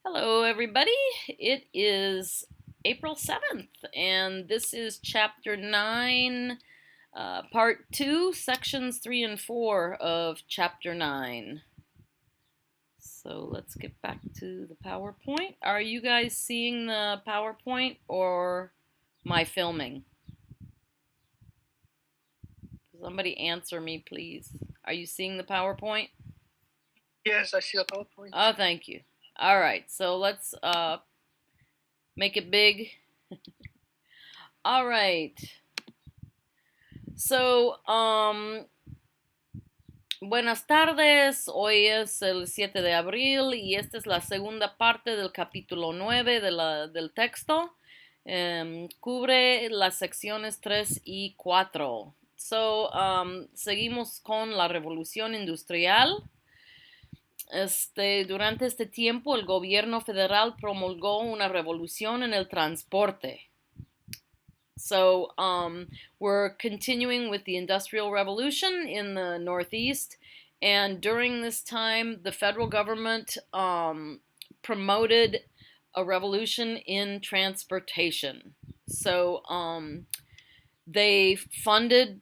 Hello, everybody. It is April 7th, and this is Chapter 9, Part 2, Sections 3 and 4 of Chapter 9. So let's get back to the PowerPoint. Are you guys seeing the PowerPoint or my filming? Somebody answer me, please. Are you seeing the PowerPoint? Yes, I see the PowerPoint. Oh, thank you. All right, so let's make it big. All right. So, buenas tardes, hoy es el 7 de abril y esta es la segunda parte del capítulo 9 del texto. Cubre las secciones 3 y 4. So, seguimos con la revolución industrial. Durante este tiempo, el gobierno federal promulgó una revolución en el transporte. So we're continuing with the Industrial Revolution in the Northeast. And during this time, the federal government promoted a revolution in transportation. So they funded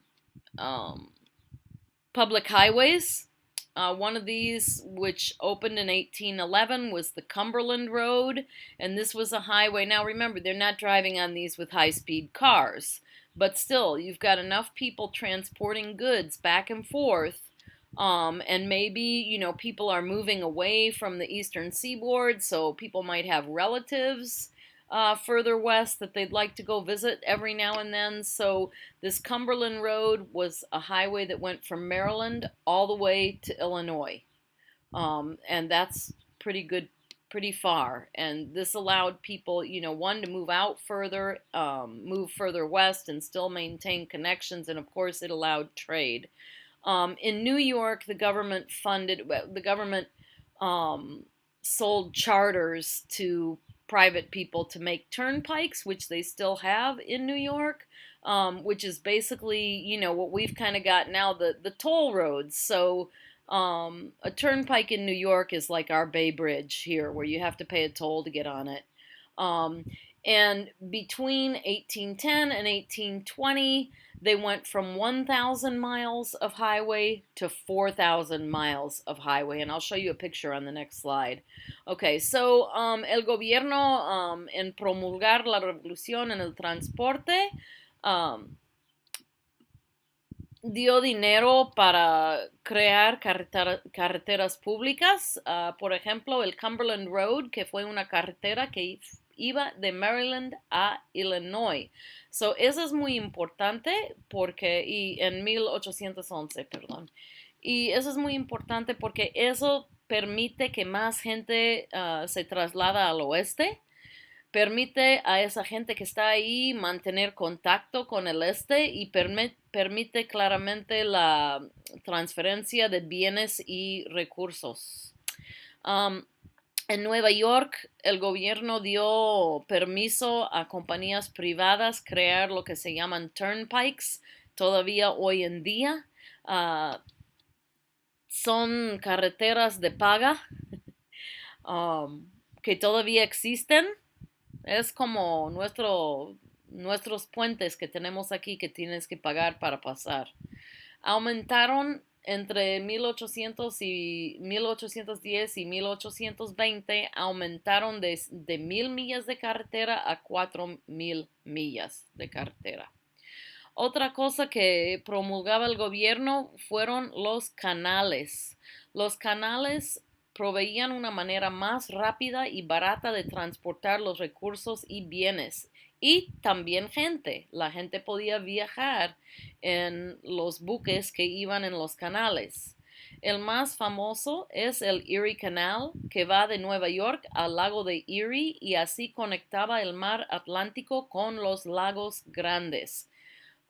public highways. One of these, which opened in 1811, was the Cumberland Road, and this was a highway. Now remember, they're not driving on these with high-speed cars, but still, you've got enough people transporting goods back and forth, and maybe, people are moving away from the eastern seaboard, so people might have relatives further west that they'd like to go visit every now and then. So this Cumberland Road was a highway that went from Maryland all the way to Illinois. And that's pretty far. And this allowed people, one, to move out further, move further west and still maintain connections. And of course, it allowed trade. In New York, the government sold charters to private people to make turnpikes, which they still have in New York, which is basically, what we've kind of got now, the toll roads. So a turnpike in New York is like our Bay Bridge here, where you have to pay a toll to get on it. Um, and between 1810 and 1820, they went from 1,000 miles of highway to 4,000 miles of highway. And I'll show you a picture on the next slide. Okay, so el gobierno en promulgar la revolución en el transporte dio dinero para crear carreteras públicas. Por ejemplo, el Cumberland Road, que fue una carretera que iba de Maryland a Illinois. So, eso es muy importante porque, y en 1811, perdón. Y eso es muy importante porque eso permite que más gente se traslada al oeste, permite a esa gente que está ahí mantener contacto con el este y permite claramente la transferencia de bienes y recursos. En Nueva York, el gobierno dio permiso a compañías privadas crear lo que se llaman turnpikes. Todavía hoy en día son carreteras de paga que todavía existen. Es como nuestros puentes que tenemos aquí que tienes que pagar para pasar. Aumentaron entre 1810 y 1820, aumentaron de 1,000 millas de carretera a 4,000 millas de carretera. Otra cosa que promulgaba el gobierno fueron los canales. Los canales proveían una manera más rápida y barata de transportar los recursos y bienes. Y también gente. La gente podía viajar en los buques que iban en los canales. El más famoso es el Erie Canal, que va de Nueva York al lago de Erie y así conectaba el mar Atlántico con los lagos grandes.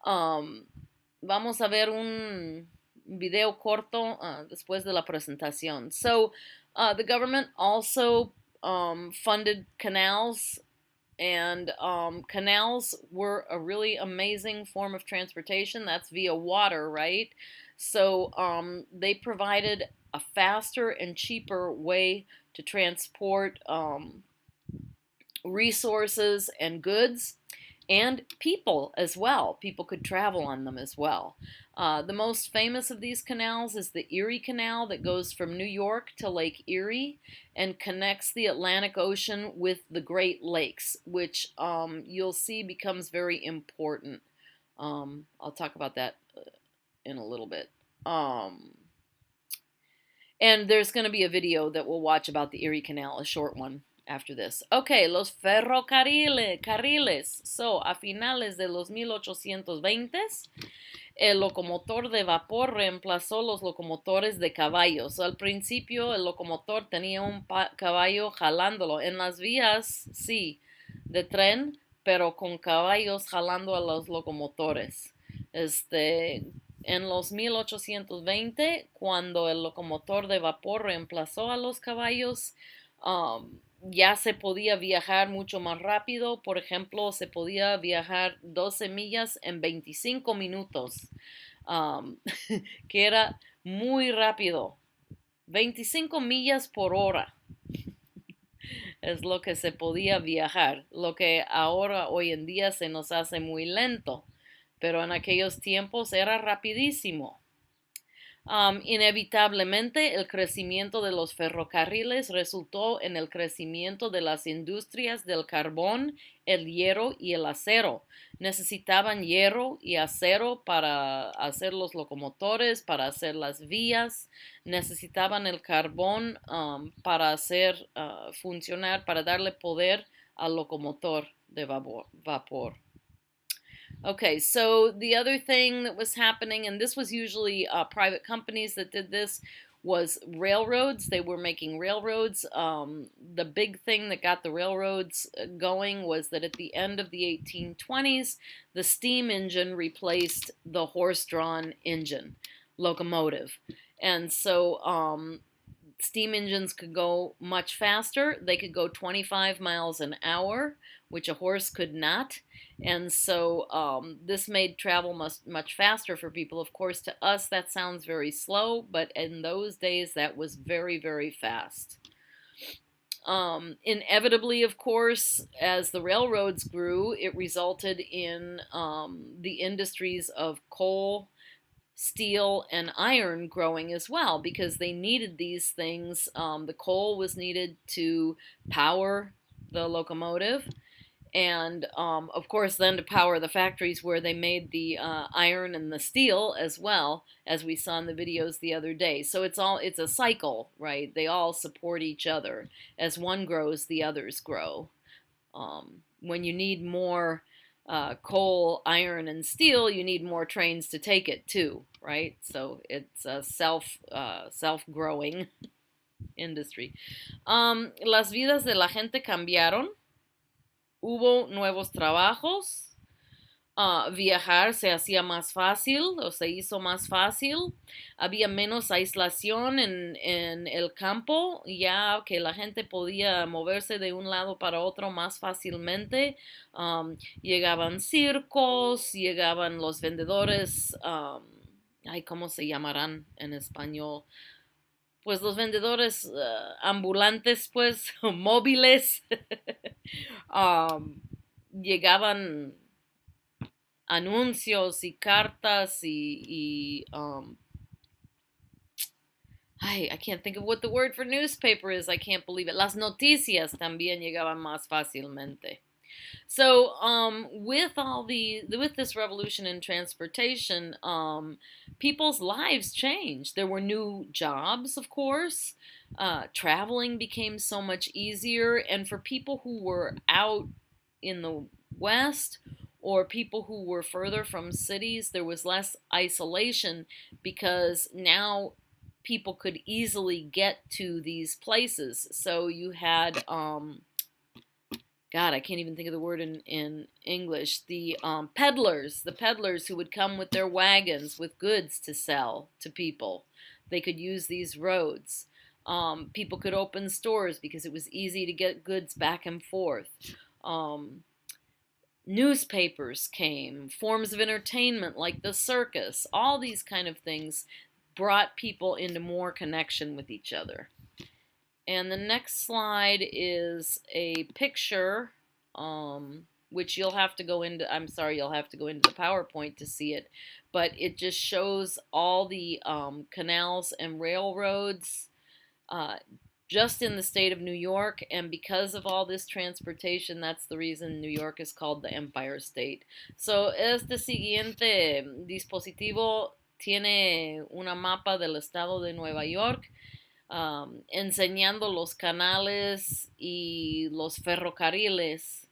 Vamos a ver un video corto después de la presentación. So, the government also funded canals, and canals were a really amazing form of transportation. That's via water, right? So they provided a faster and cheaper way to transport resources and goods and people as well. People could travel on them as well. The most famous of these canals is the Erie Canal that goes from New York to Lake Erie and connects the Atlantic Ocean with the Great Lakes, which you'll see becomes very important. I'll talk about that in a little bit. And there's going to be a video that we'll watch about the Erie Canal, a short one after this. Okay, los ferrocarriles. So, a finales de los 1820, el locomotor de vapor reemplazó los locomotores de caballos. Al principio, el locomotor tenía un caballo jalándolo. En las vías, sí, de tren, pero con caballos jalando a los locomotores. En los 1820, cuando el locomotor de vapor reemplazó a los caballos, ya se podía viajar mucho más rápido. Por ejemplo, se podía viajar 12 millas en 25 minutos, que era muy rápido. 25 millas por hora es lo que se podía viajar, lo que ahora, hoy en día, se nos hace muy lento, pero en aquellos tiempos era rapidísimo. Inevitablemente, el crecimiento de los ferrocarriles resultó en el crecimiento de las industrias del carbón, el hierro y el acero. Necesitaban hierro y acero para hacer los locomotores, para hacer las vías. Necesitaban el carbón para hacer funcionar, para darle poder al locomotor de vapor. Okay, so the other thing that was happening, and this was usually private companies that did this, was railroads. They were making railroads. The big thing that got the railroads going was that at the end of the 1820s, the steam engine replaced the horse-drawn engine, locomotive. And so steam engines could go much faster. They could go 25 miles an hour, which a horse could not. And so this made travel much faster for people. Of course, to us, that sounds very slow, but in those days, that was very, very fast. Inevitably, of course, as the railroads grew, it resulted in the industries of coal, steel, and iron growing as well, because they needed these things. The coal was needed to power the locomotive, and of course then to power the factories where they made the iron and the steel as well, as we saw in the videos the other day. So it's a cycle, right? They all support each other. As one grows, the others grow. When you need more coal, iron, and steel, you need more trains to take it too, right? So it's a self-growing industry. Las vidas de la gente cambiaron. Hubo nuevos trabajos. Viajar se hacía más fácil o se hizo más fácil. Había menos aislación en el campo, ya que la gente podía moverse de un lado para otro más fácilmente. Llegaban circos, llegaban los vendedores, ¿cómo se llamarán en español? Pues los vendedores ambulantes, pues, móviles. Llegaban anuncios y cartas y I can't think of what the word for newspaper is. I can't believe it. Las noticias también llegaban más fácilmente. So with this revolution in transportation, people's lives changed. There were new jobs, of course. Traveling became so much easier, and for people who were out in the West or people who were further from cities, there was less isolation because now people could easily get to these places. So you had God, I can't even think of the word in English. The peddlers who would come with their wagons with goods to sell to people. They could use these roads. People could open stores because it was easy to get goods back and forth. Newspapers came, forms of entertainment like the circus. All these kind of things brought people into more connection with each other. And the next slide is a picture, which you'll have to go into. I'm sorry, you'll have to go into the PowerPoint to see it, but it just shows all the canals and railroads just in the state of New York. And because of all this transportation, that's the reason New York is called the Empire State. So este siguiente dispositivo tiene una mapa del estado de Nueva York, enseñando los canales y los ferrocarriles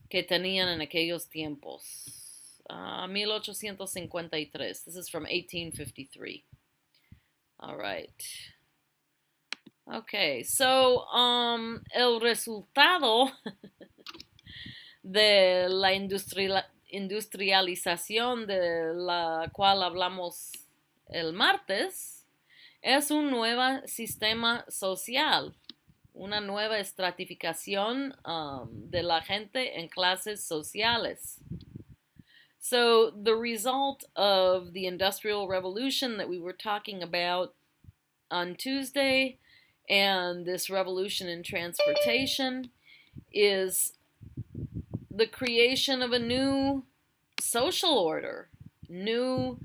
que tenían en aquellos tiempos. 1853. This is from 1853. All right. Okay, so el resultado de la industrialización de la cual hablamos el martes es un nuevo sistema social, una nueva estratificación de la gente en clases sociales. So the result of the Industrial Revolution that we were talking about on Tuesday and this revolution in transportation is the creation of a new social order, new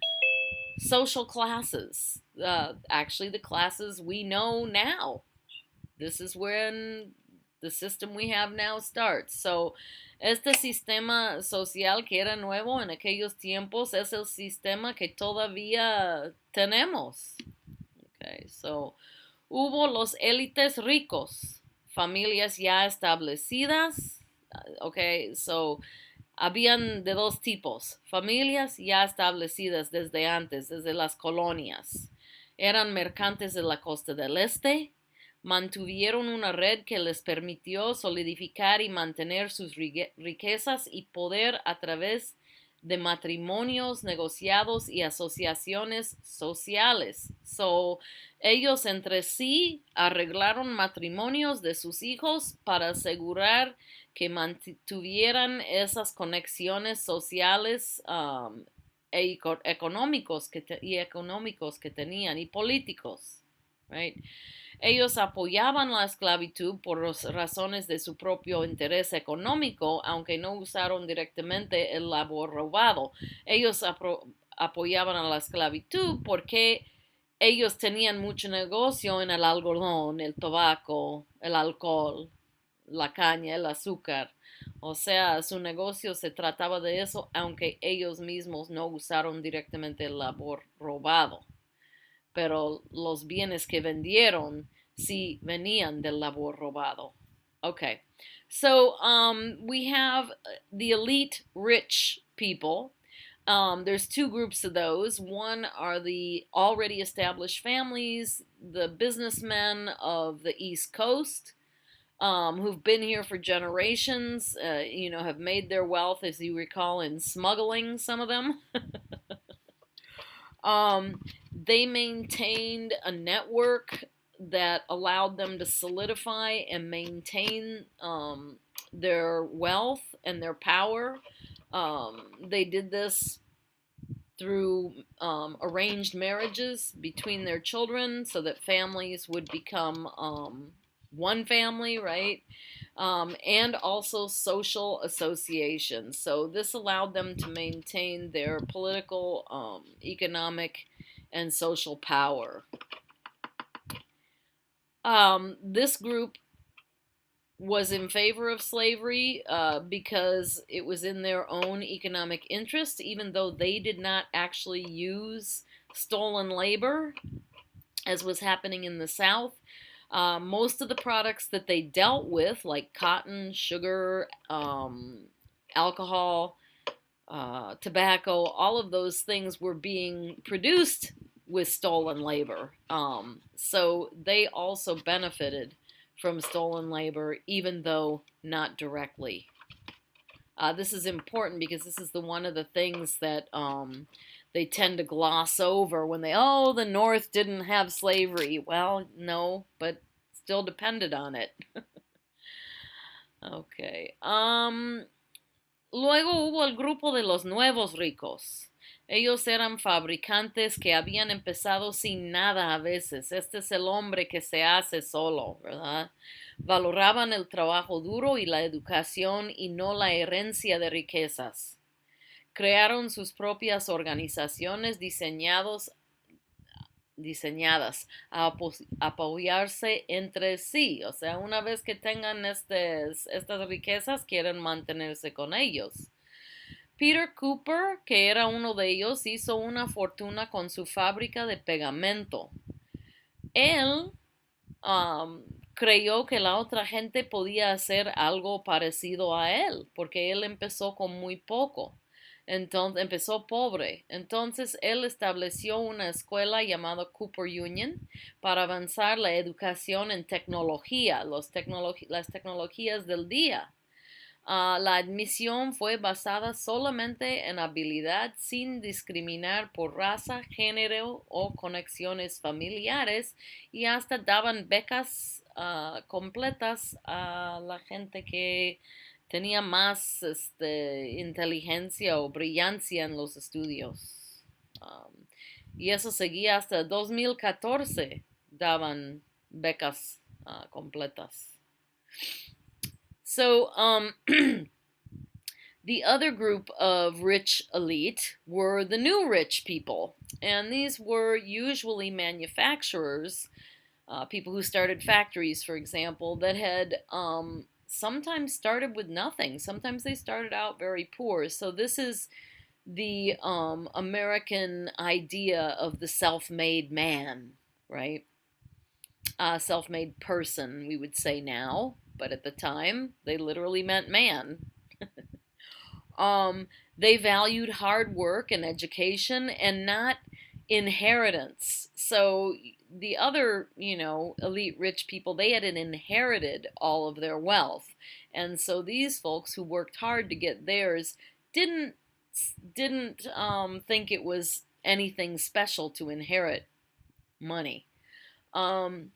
social classes. Actually, the classes we know now. This is when the system we have now starts. So, este sistema social que era nuevo en aquellos tiempos es el sistema que todavía tenemos. Okay, so hubo los élites ricos, familias ya establecidas. Okay, so habían de dos tipos, familias ya establecidas desde antes, desde las colonias. Eran mercantes de la costa del este, mantuvieron una red que les permitió solidificar y mantener sus riquezas y poder a través de matrimonios negociados y asociaciones sociales. So, ellos entre sí arreglaron matrimonios de sus hijos para asegurar que mantuvieran esas conexiones sociales económicos que tenían y políticos, right? Ellos apoyaban la esclavitud por razones de su propio interés económico, aunque no usaron directamente el labor robado. Ellos apoyaban a la esclavitud porque ellos tenían mucho negocio en el algodón, el tabaco, el alcohol, la caña, el azúcar. O sea, su negocio se trataba de eso, aunque ellos mismos no usaron directamente el labor robado. Pero los bienes que vendieron sí venían del labor robado. Okay, so we have the elite rich people. There's two groups of those. One are the already established families, the businessmen of the East Coast, who've been here for generations, have made their wealth, as you recall, in smuggling, some of them. They maintained a network that allowed them to solidify and maintain their wealth and their power. They did this through arranged marriages between their children so that families would become one family, right? And also social associations. So this allowed them to maintain their political, economic, and social power. This group was in favor of slavery because it was in their own economic interest, even though they did not actually use stolen labor, as was happening in the South. Most of the products that they dealt with, like cotton, sugar, alcohol, tobacco, all of those things were being produced with stolen labor. So they also benefited from stolen labor, even though not directly. This is important because this is one of the things that they tend to gloss over when the North didn't have slavery. Well, no, but still depended on it. Okay. Luego hubo el grupo de los nuevos ricos. Ellos eran fabricantes que habían empezado sin nada a veces. Este es el hombre que se hace solo, ¿verdad? Valoraban el trabajo duro y la educación y no la herencia de riquezas. Crearon sus propias organizaciones diseñadas a apoyarse entre sí. O sea, una vez que tengan estas riquezas, quieren mantenerse con ellos. Peter Cooper, que era uno de ellos, hizo una fortuna con su fábrica de pegamento. Él um, creyó que la otra gente podía hacer algo parecido a él, porque él empezó con muy poco. Entonces empezó pobre. Entonces él estableció una escuela llamada Cooper Union para avanzar la educación en tecnología, las tecnologías del día. La admisión fue basada solamente en habilidad sin discriminar por raza, género o conexiones familiares y hasta daban becas completas a la gente que tenía más inteligencia o brillancia en los estudios. Um, y eso seguía hasta 2014, daban becas completas. So, the other group of rich elite were the new rich people, and these were usually manufacturers, people who started factories, for example, that had sometimes started with nothing. Sometimes they started out very poor. So, this is the American idea of the self made man, right? Self made person, we would say now, but at the time, they literally meant man. Um, they valued hard work and education and not inheritance. So the other, elite rich people, they had inherited all of their wealth. And so these folks who worked hard to get theirs didn't didn't think it was anything special to inherit money. Um,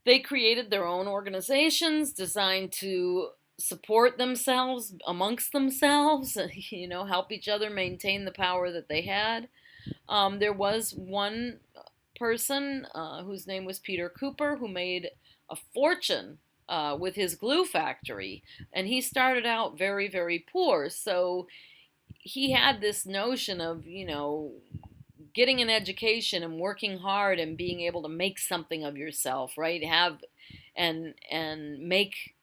they created their own organizations designed to support themselves amongst themselves, help each other maintain the power that they had. There was one person whose name was Peter Cooper who made a fortune with his glue factory, and he started out very, very poor. So he had this notion of, getting an education and working hard and being able to make something of yourself, right? Have and make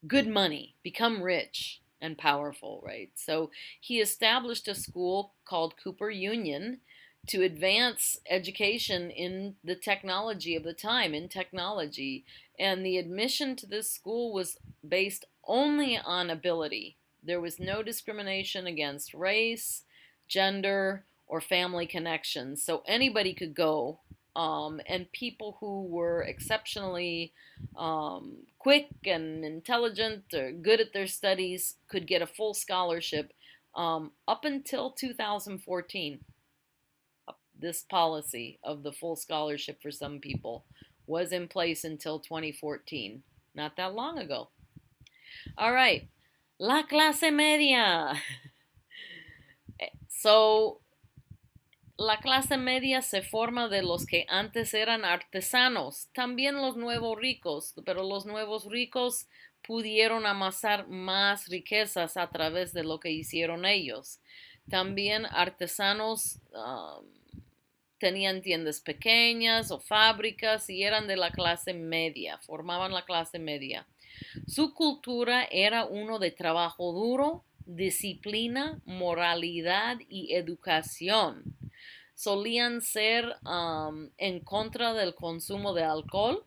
good money, become rich and powerful, right? So he established a school called Cooper Union to advance education in the technology of the time, in technology. And the admission to this school was based only on ability. There was no discrimination against race, gender, or family connections. So anybody could go. And people who were exceptionally quick and intelligent or good at their studies could get a full scholarship up until 2014. This policy of the full scholarship for some people was in place until 2014, not that long ago. All right, la clase media. So, la clase media se forma de los que antes eran artesanos, también los nuevos ricos, pero los nuevos ricos pudieron amasar más riquezas a través de lo que hicieron ellos. También artesanos tenían tiendas pequeñas o fábricas y eran de la clase media, formaban la clase media. Su cultura era uno de trabajo duro, disciplina, moralidad y educación. Solían ser en contra del consumo de alcohol.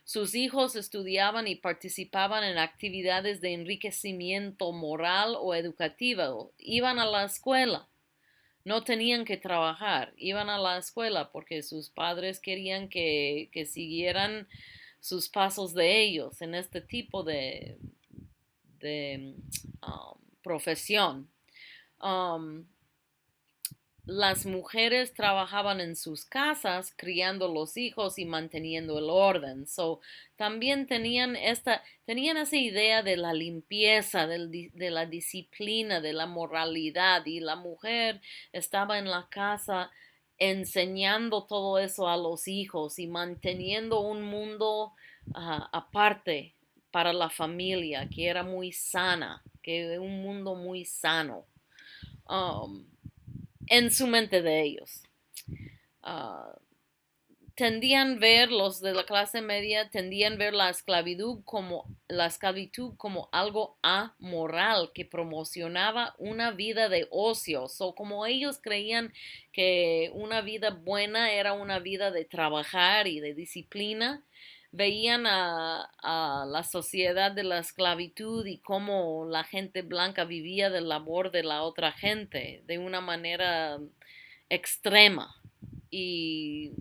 Sus hijos estudiaban y participaban en actividades de enriquecimiento moral o educativo. Iban a la escuela. No tenían que trabajar. Iban a la escuela porque sus padres querían que siguieran sus pasos de ellos en este tipo de profesión. las mujeres trabajaban en sus casas criando los hijos y manteniendo el orden. So, también tenían esa idea de la limpieza, de la disciplina, de la moralidad, y la mujer estaba en la casa enseñando todo eso a los hijos y manteniendo un mundo aparte para la familia, que era muy sana, que un mundo muy sano. Um, en su mente de ellos. Uh, Tendían ver, los de la clase media, tendían ver la esclavitud como algo amoral que promocionaba una vida de ocio. So, como ellos creían que una vida buena era una vida de trabajar y de disciplina, veían a la sociedad de la esclavitud y cómo la gente blanca vivía del labor de la otra gente de una manera extrema. Y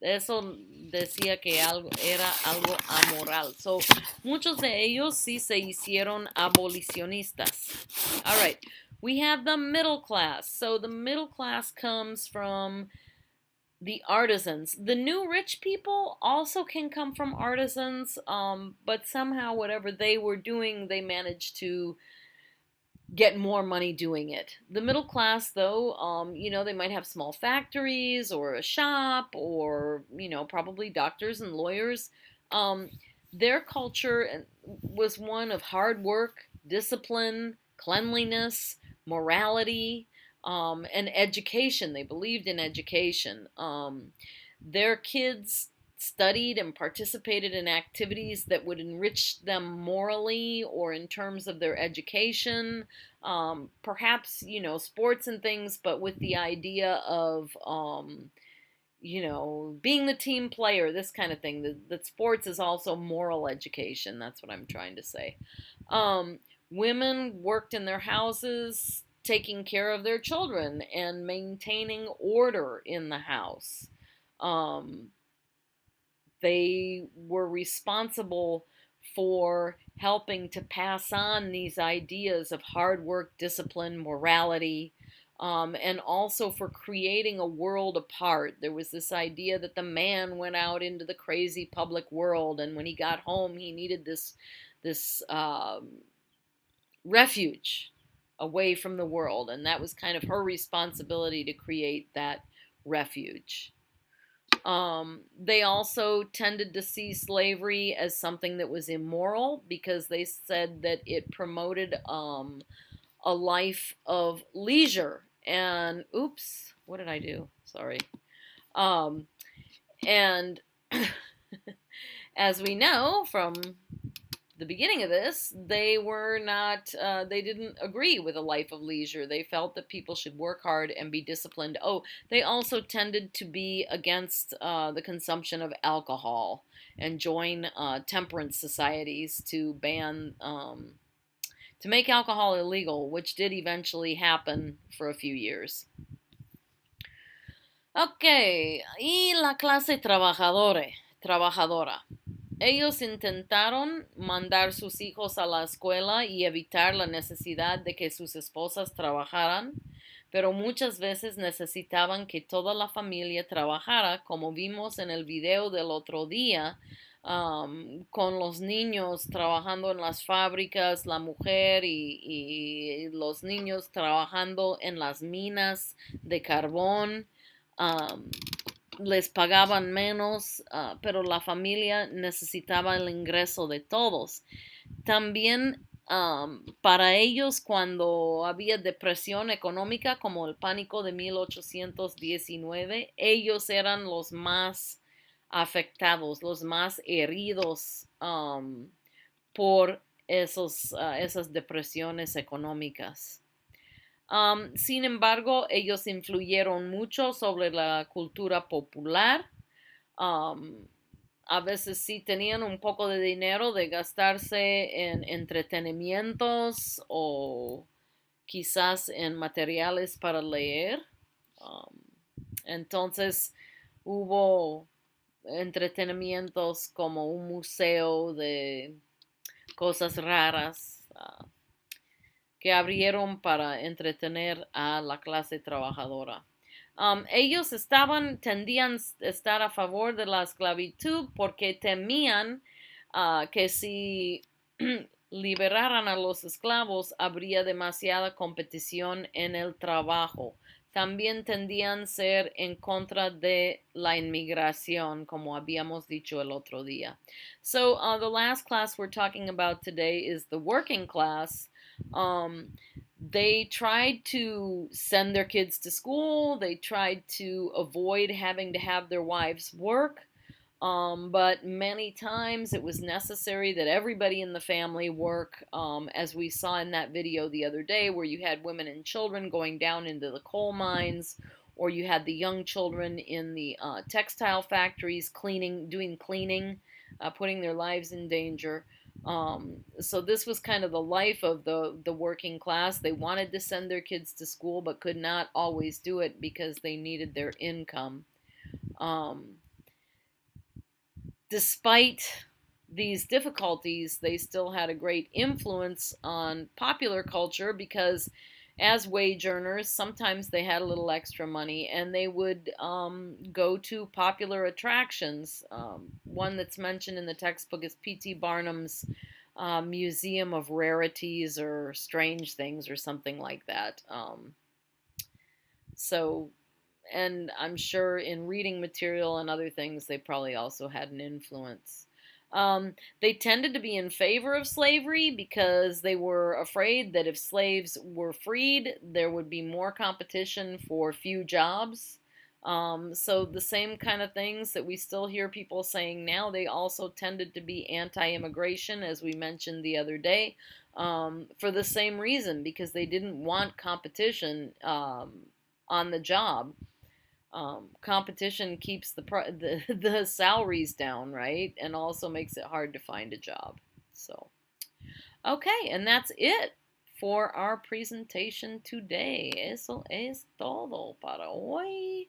eso decía que era algo amoral. So, muchos de ellos sí se hicieron abolicionistas. All right. We have the middle class. So the middle class comes from the artisans. The new rich people also can come from artisans, but somehow whatever they were doing, they managed to get more money doing it. The middle class, though, they might have small factories or a shop or, probably doctors and lawyers. Um, their culture was one of hard work, discipline, cleanliness, morality, and education. They believed in education. Their kids studied and participated in activities that would enrich them morally or in terms of their education, perhaps sports and things, but with the idea of being the team player, this kind of thing. That sports is also moral education. That's what I'm trying to say. um, Women worked in their houses taking care of their children and maintaining order in the house. um, they were responsible for helping to pass on these ideas of hard work, discipline, morality, and also for creating a world apart. There was this idea that the man went out into the crazy public world, and when he got home, he needed this refuge away from the world, and that was kind of her responsibility to create that refuge. They also tended to see slavery as something that was immoral because they said that it promoted a life of leisure. And oops, what did I do? Sorry. Um, and as we know from the beginning of this, they were not, they didn't agree with a life of leisure. They felt that people should work hard and be disciplined. Oh, they also tended to be against the consumption of alcohol and join temperance societies to to make alcohol illegal, which did eventually happen for a few years. Ok, y la clase trabajadora. Ellos intentaron mandar sus hijos a la escuela y evitar la necesidad de que sus esposas trabajaran, pero muchas veces necesitaban que toda la familia trabajara, como vimos en el video del otro día, con los niños trabajando en las fábricas, la mujer y los niños trabajando en las minas de carbón. Les pagaban menos, pero la familia necesitaba el ingreso de todos. También para ellos, cuando había depresión económica como el pánico de 1819, ellos eran los más afectados, los más heridos por esas depresiones económicas. Sin embargo, ellos influyeron mucho sobre la cultura popular. A veces sí tenían un poco de dinero de gastarse en entretenimientos o quizás en materiales para leer. Entonces hubo entretenimientos como un museo de cosas raras que abrieron para entretener a la clase trabajadora. Ellos tendían a estar a favor de la esclavitud porque temían que si liberaran a los esclavos habría demasiada competición en el trabajo. También tendían a ser en contra de la inmigración, como habíamos dicho el otro día. So, the last class we're talking about today is the working class. They tried to send their kids to school. They tried to avoid having to have their wives work. But many times it was necessary that everybody in the family work, as we saw in that video the other day, where you had women and children going down into the coal mines, or you had the young children in the textile factories doing cleaning, putting their lives in danger. So this was kind of the life of the working class. They wanted to send their kids to school, but could not always do it because they needed their income. Despite these difficulties, they still had a great influence on popular culture because as wage earners, sometimes they had a little extra money and they would go to popular attractions. One that's mentioned in the textbook is P.T. Barnum's Museum of Rarities or Strange Things or something like that. So and I'm sure in reading material and other things, they probably also had an influence. They tended to be in favor of slavery because they were afraid that if slaves were freed, there would be more competition for few jobs. So the same kind of things that we still hear people saying now, they also tended to be anti-immigration, as we mentioned the other day, for the same reason, because they didn't want competition on the job. Competition keeps the salaries down, right? And also makes it hard to find a job. So, okay, and that's it for our presentation today. Eso es todo para hoy.